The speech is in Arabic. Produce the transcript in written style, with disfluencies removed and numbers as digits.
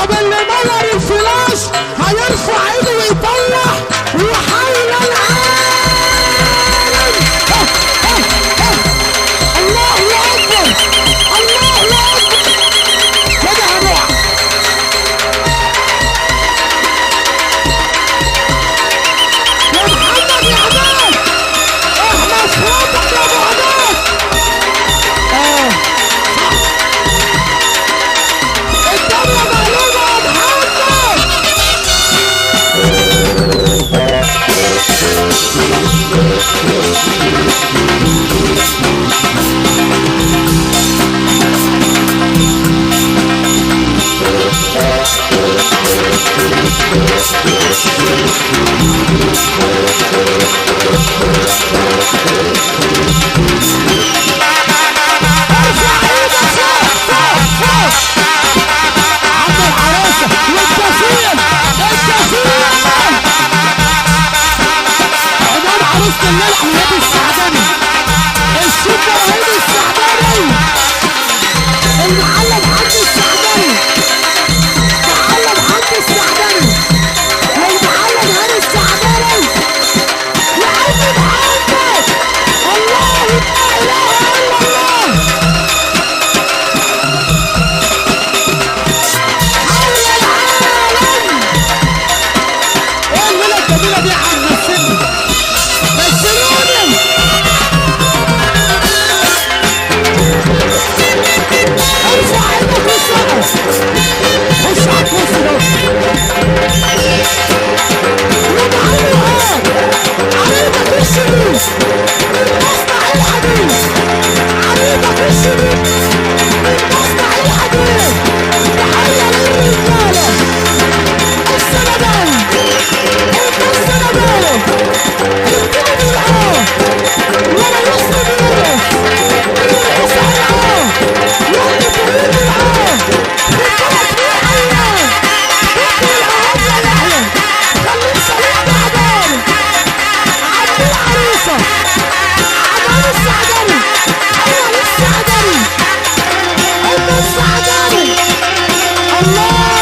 طب اللي ملر الفلاش هيرفع ايده ويطلع وحول العالم. الله اكبر الله اكبر. كده هنقع. يا محمد يا عماد احنا اصحابك يا ابو عماد. الدنيا مقلوبه يا محمد. عم العروسه والكفيل عماد عروسه الليل عماد السعداني الشيخ ابراهيم السعداني المعلم حمد السعداني معلم حمد السعداني والمعلم هاني السعداني يا عم محمد. الله لا اله الا الله. حول العالم. ايه الليله الجميله دي يا عم؟ مثلني مثلوني. ارفع ايدك للسما. خش على الكرسي ده. يا معلم عريضك الشديد مصنع الحديد. عريضك الشديد مصنع الحديد. تحية للرجالة السندان السندان الكلب العاه ولا يسلم يونس يونس العاه واللي كريم العاه بالثلاث ايام بكل العهد يحيى. خليك سليم بعدين. عبد العروسه عماد السعداني حيا للسعداني ام السعداني. الله